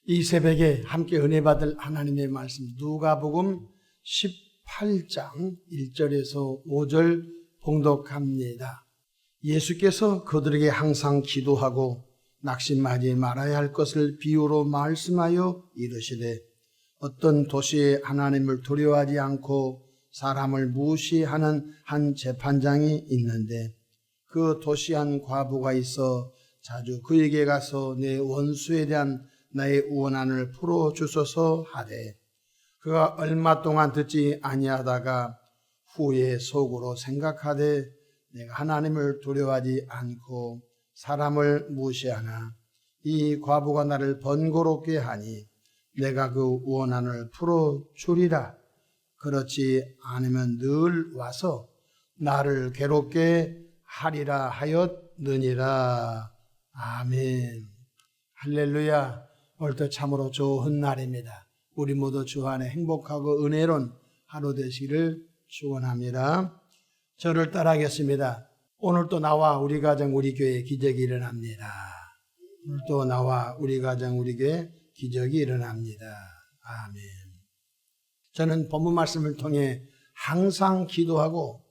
이 새벽에 함께 은혜 받을 하나님의 말씀 누가복음 18장 1절에서 5절 봉독합니다. 예수께서 그들에게 항상 기도하고 낙심하지 말아야 할 것을 비유로 말씀하여 이르시되 어떤 도시에 하나님을 두려워하지 않고 사람을 무시하는 한 재판장이 있는데 그 도시 한 과부가 있어 자주 그에게 가서 내 원수에 대한 나의 원한을 풀어주소서 하되 그가 얼마 동안 듣지 아니하다가 후에 속으로 생각하되 내가 하나님을 두려워하지 않고 사람을 무시하나 이 과부가 나를 번거롭게 하니 내가 그 원한을 풀어주리라. 그렇지 않으면 늘 와서 나를 괴롭게 하리라 하였느니라. 아멘. 할렐루야. 오늘도 참으로 좋은 날입니다. 우리 모두 주 안에 행복하고 은혜로운 하루 되시기를 축원합니다. 저를 따라하겠습니다. 오늘도 나와 우리 가정 우리 교회에 기적이 일어납니다. 오늘도 나와 우리 가정 우리 교회에 기적이 일어납니다. 아멘. 저는 본문 말씀을 통해 항상 기도하고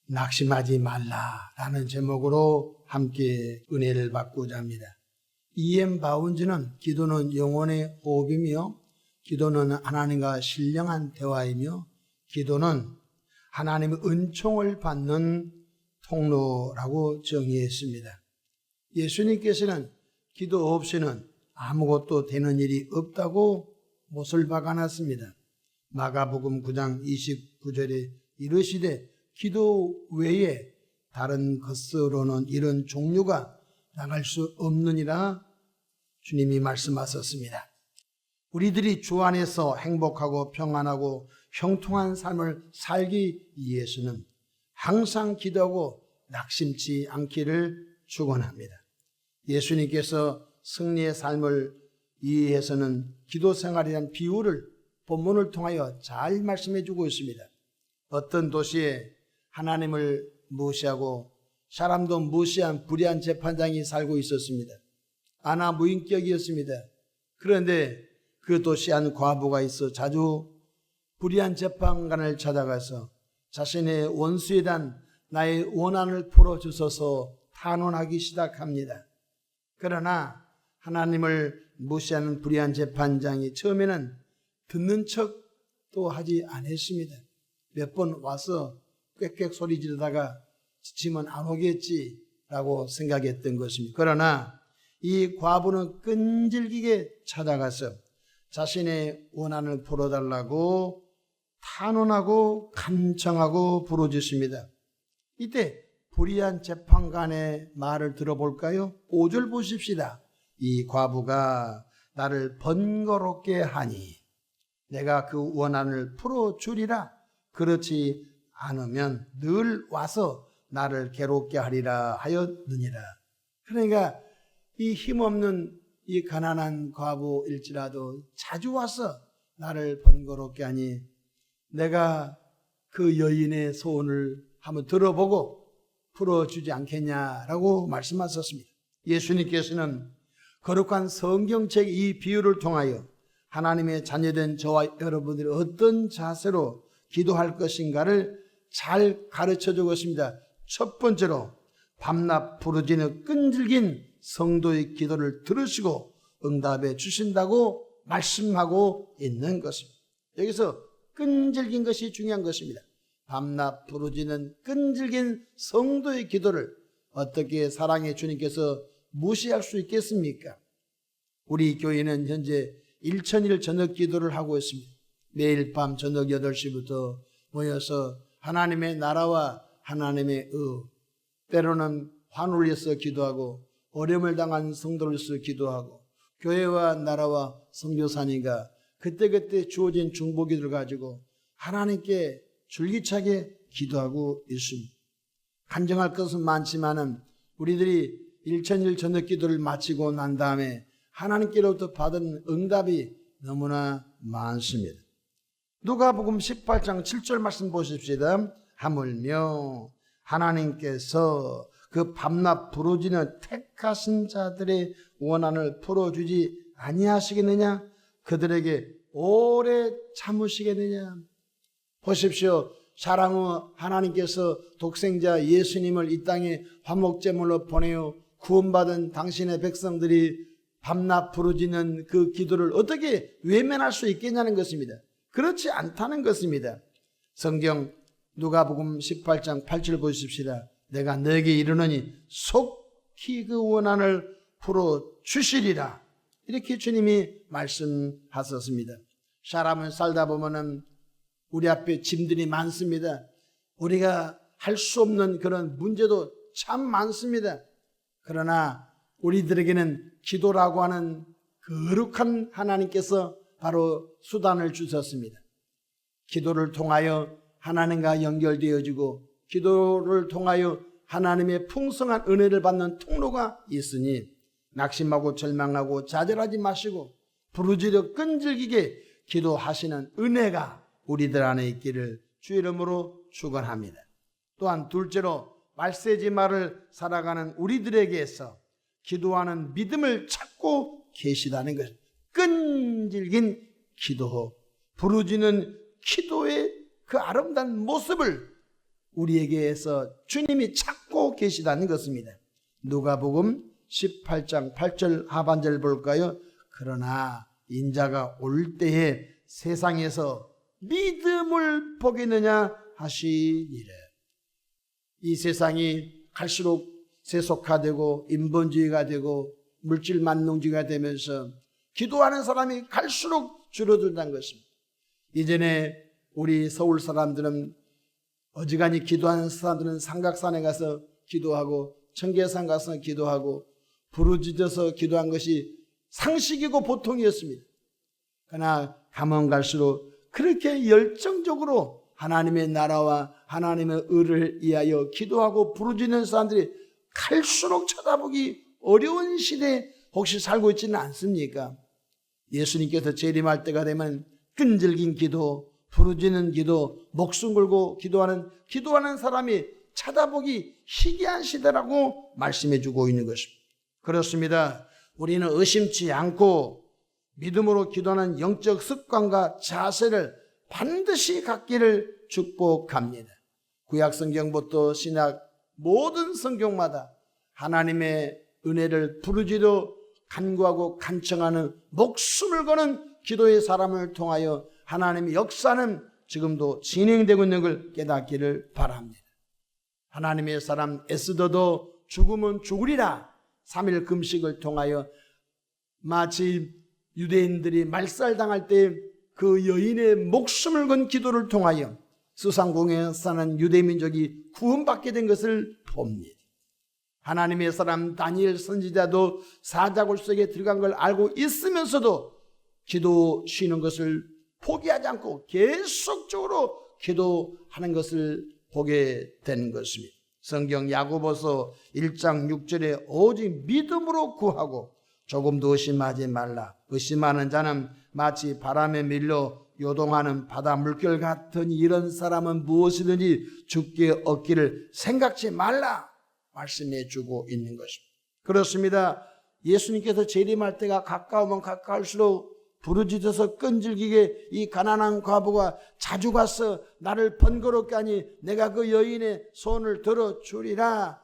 낙심하지 말라라는 제목으로 함께 은혜를 받고자 합니다. E.M. 바운즈는 기도는 영혼의 호흡이며 기도는 하나님과 신령한 대화이며 기도는 하나님의 은총을 받는 통로라고 정의했습니다. 예수님께서는 기도 없이는 아무것도 되는 일이 없다고 못을 박아놨습니다. 마가복음 9장 29절에 이르시되 기도 외에 다른 것으로는 이런 종류가 나갈 수 없느니라 주님이 말씀하셨습니다. 우리들이 주 안에서 행복하고 평안하고 형통한 삶을 살기 위해서는 항상 기도하고 낙심치 않기를 축원합니다. 예수님께서 승리의 삶을 위해서는 기도 생활이란 비유를 본문을 통하여 잘 말씀해 주고 있습니다. 어떤 도시에 하나님을 무시하고 사람도 무시한 불의한 재판장이 살고 있었습니다. 아나무인격이었습니다. 그런데 그 도시 한 과부가 있어 자주 불의한 재판관을 찾아가서 자신의 원수에 대한 나의 원한을 풀어주소서 탄원하기 시작합니다. 그러나 하나님을 무시하는 불의한 재판장이 처음에는 듣는 척도 하지 않았습니다. 몇 번 와서 꽥꽥 소리 지르다가 지치면 안 오겠지라고 생각했던 것입니다. 그러나 이 과부는 끈질기게 찾아가서 자신의 원한을 풀어달라고 탄원하고 간청하고 부르짖습니다. 이때 불의한 재판관의 말을 들어볼까요? 5절 보십시다. 이 과부가 나를 번거롭게 하니 내가 그 원한을 풀어주리라. 그렇지 않으면 늘 와서 나를 괴롭게 하리라 하였느니라. 그러니까 이 힘없는 이 가난한 과부일지라도 자주 와서 나를 번거롭게 하니 내가 그 여인의 소원을 한번 들어보고 풀어주지 않겠냐라고 말씀하셨습니다. 예수님께서는 거룩한 성경책 이 비유를 통하여 하나님의 자녀된 저와 여러분들이 어떤 자세로 기도할 것인가를 잘 가르쳐 주고 있습니다. 첫 번째로 밤낮 부르짖는 끈질긴 성도의 기도를 들으시고 응답해 주신다고 말씀하고 있는 것입니다. 여기서 끈질긴 것이 중요한 것입니다. 밤낮 부르짖는 끈질긴 성도의 기도를 어떻게 사랑의 주님께서 무시할 수 있겠습니까? 우리 교회는 현재 1000일 저녁 기도를 하고 있습니다. 매일 밤 저녁 8시부터 모여서 하나님의 나라와 하나님의 때로는 환우를 위해서 기도하고 어려움을 당한 성도를 위해서 기도하고 교회와 나라와 선교사님과 그때그때 주어진 중보기도를 가지고 하나님께 줄기차게 기도하고 있습니다. 간증할 것은 많지만은 우리들이 1000일 저녁 기도를 마치고 난 다음에 하나님께로부터 받은 응답이 너무나 많습니다. 누가복음 18장 7절 말씀 보십시다. 하물며 하나님께서 그 밤낮 부르짖는 택하신 자들의 원한을 풀어주지 아니하시겠느냐? 그들에게 오래 참으시겠느냐? 보십시오. 사랑의 하나님께서 독생자 예수님을 이 땅에 화목제물로 보내어 구원받은 당신의 백성들이 밤낮 부르짖는 그 기도를 어떻게 외면할 수 있겠냐는 것입니다. 그렇지 않다는 것입니다. 성경 누가복음 18장 8절 보십시다. 내가 너에게 이르노니 속히 그 원한을 풀어주시리라. 이렇게 주님이 말씀하셨습니다. 사람은 살다 보면은 우리 앞에 짐들이 많습니다. 우리가 할 수 없는 그런 문제도 참 많습니다. 그러나 우리들에게는 기도라고 하는 거룩한 하나님께서 바로 수단을 주셨습니다. 기도를 통하여 하나님과 연결되어지고 기도를 통하여 하나님의 풍성한 은혜를 받는 통로가 있으니 낙심하고 절망하고 좌절하지 마시고 부르짖어 끈질기게 기도하시는 은혜가 우리들 안에 있기를 주 이름으로 축원합니다. 또한 둘째로 말세지마를 살아가는 우리들에게서 기도하는 믿음을 찾고 계시다는 것. 끈질긴 기도, 부르짖는 기도의 그 아름다운 모습을 우리에게서 주님이 찾고 계시다는 것입니다. 누가복음 18장 8절 하반절 볼까요? 그러나 인자가 올 때에 세상에서 믿음을 보겠느냐 하시니라. 이 세상이 갈수록 세속화되고 인본주의가 되고 물질만능주의가 되면서 기도하는 사람이 갈수록 줄어든다는 것입니다. 이전에 우리 서울 사람들은 어지간히 기도하는 사람들은 삼각산에 가서 기도하고 청계산 가서 기도하고 부르짖어서 기도한 것이 상식이고 보통이었습니다. 그러나 가면 갈수록 그렇게 열정적으로 하나님의 나라와 하나님의 의를 위하여 기도하고 부르짖는 사람들이 갈수록 쳐다보기 어려운 시대에 혹시 살고 있지는 않습니까? 예수님께서 재림할 때가 되면 끈질긴 기도, 부르짖는 기도, 목숨 걸고 기도하는 사람이 쳐다보기 희귀한 시대라고 말씀해 주고 있는 것입니다. 그렇습니다. 우리는 의심치 않고 믿음으로 기도하는 영적 습관과 자세를 반드시 갖기를 축복합니다. 구약 성경부터 신약 모든 성경마다 하나님의 은혜를 부르짖어 간구하고 간청하는 목숨을 거는 기도의 사람을 통하여 하나님의 역사는 지금도 진행되고 있는 걸 깨닫기를 바랍니다. 하나님의 사람 에스더도 죽으면 죽으리라 3일 금식을 통하여 마치 유대인들이 말살당할 때 그 여인의 목숨을 건 기도를 통하여 수상공에 사는 유대민족이 구원받게 된 것을 봅니다. 하나님의 사람 다니엘 선지자도 사자굴 속에 들어간 걸 알고 있으면서도 기도 쉬는 것을 포기하지 않고 계속적으로 기도하는 것을 보게 되는 것입니다. 성경 야고보서 1장 6절에 오직 믿음으로 구하고 조금도 의심하지 말라. 의심하는 자는 마치 바람에 밀려 요동하는 바다 물결 같으니 이런 사람은 무엇이든지 죽게 얻기를 생각지 말라 말씀해 주고 있는 것입니다. 그렇습니다. 예수님께서 재림할 때가 가까우면 가까울수록 부르짖어서 끈질기게 이 가난한 과부가 자주 가서 나를 번거롭게 하니 내가 그 여인의 손을 들어주리라.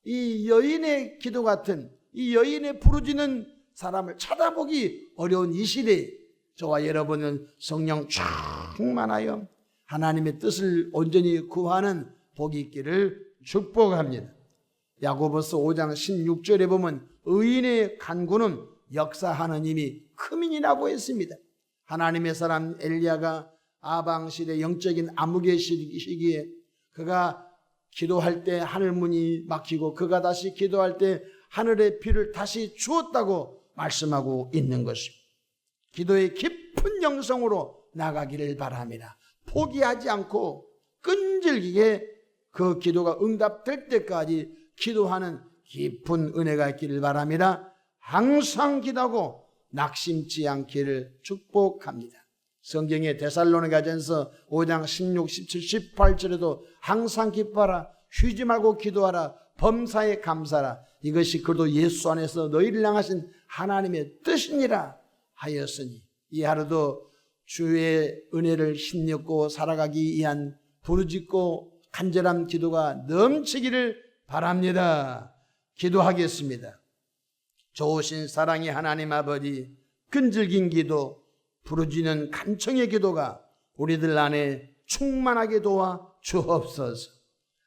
이 여인의 기도 같은 이 여인의 부르짖는 사람을 쳐다보기 어려운 이 시대에 저와 여러분은 성령 충만하여 하나님의 뜻을 온전히 구하는 복이 있기를 축복합니다. 야고보서 5장 16절에 보면 의인의 간구는 역사하는 힘이 크민이라고 했습니다. 하나님의 사람 엘리야가 아방시대 영적인 암흑의 시기에 그가 기도할 때 하늘문이 막히고 그가 다시 기도할 때 하늘의 비를 다시 주었다고 말씀하고 있는 것입니다. 기도의 깊은 영성으로 나가기를 바랍니다. 포기하지 않고 끈질기게 그 기도가 응답될 때까지 기도하는 깊은 은혜가 있기를 바랍니다. 항상 기도하고 낙심치 않기를 축복합니다. 성경의 데살로니가전서 5장 16, 17, 18절에도 항상 기뻐하라, 쉬지 말고 기도하라, 범사에 감사하라. 이것이 그도 예수 안에서 너희를 향하신 하나님의 뜻이니라 하였으니 이 하루도 주의 은혜를 힘입고 살아가기 위한 부르짖고 간절한 기도가 넘치기를 바랍니다. 기도하겠습니다. 좋으신 사랑의 하나님 아버지, 끈질긴 기도, 부르짖는 간청의 기도가 우리들 안에 충만하게 도와 주옵소서.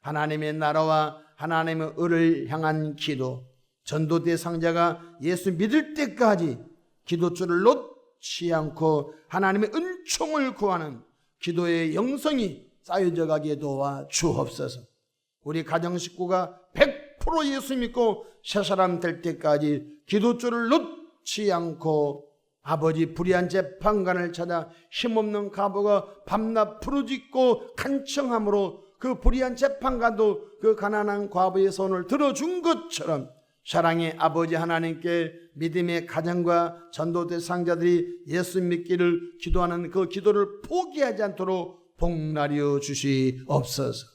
하나님의 나라와 하나님의 의를 향한 기도, 전도 대상자가 예수 믿을 때까지 기도줄을 놓지 않고 하나님의 은총을 구하는 기도의 영성이 쌓여져 가게 도와 주옵소서. 우리 가정 식구가 100% 예수 믿고 새사람 될 때까지 기도줄을 놓지 않고 아버지 불의한 재판관을 찾아 힘없는 과부가 밤낮 부르짖고 간청함으로 그 불의한 재판관도 그 가난한 과부의 손을 들어준 것처럼 사랑의 아버지 하나님께 믿음의 가정과 전도 대상자들이 예수 믿기를 기도하는 그 기도를 포기하지 않도록 복나려 주시옵소서.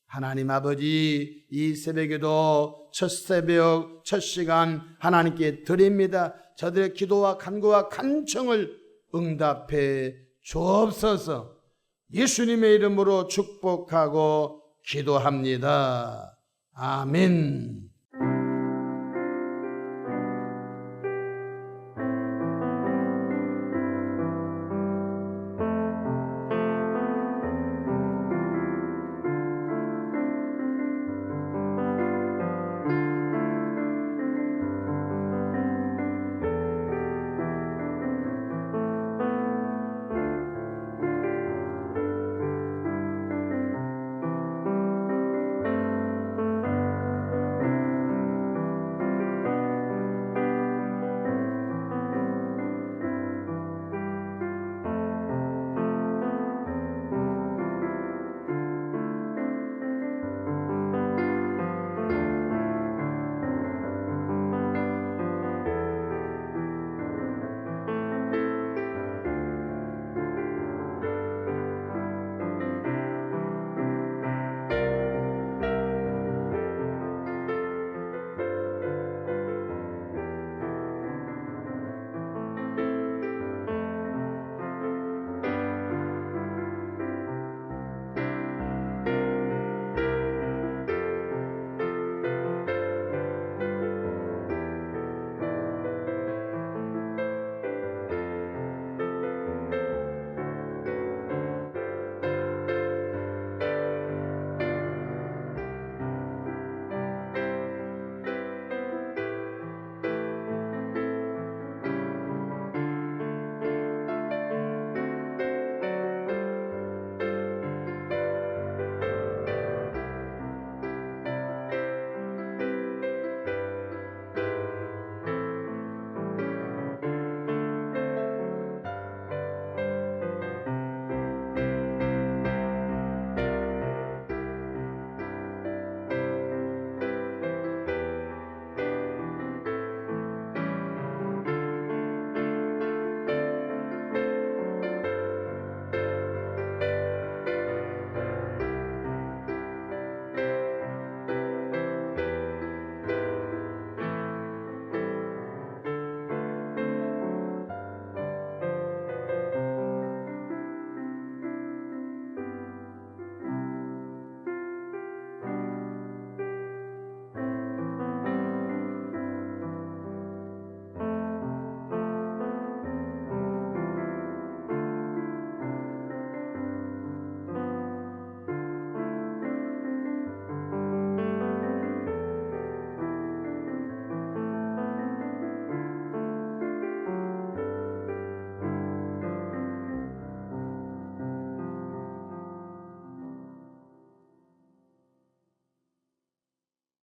하나님 아버지, 이 새벽에도 첫 새벽 첫 시간 하나님께 드립니다. 저들의 기도와 간구와 간청을 응답해 주옵소서. 예수님의 이름으로 축복하고 기도합니다. 아멘.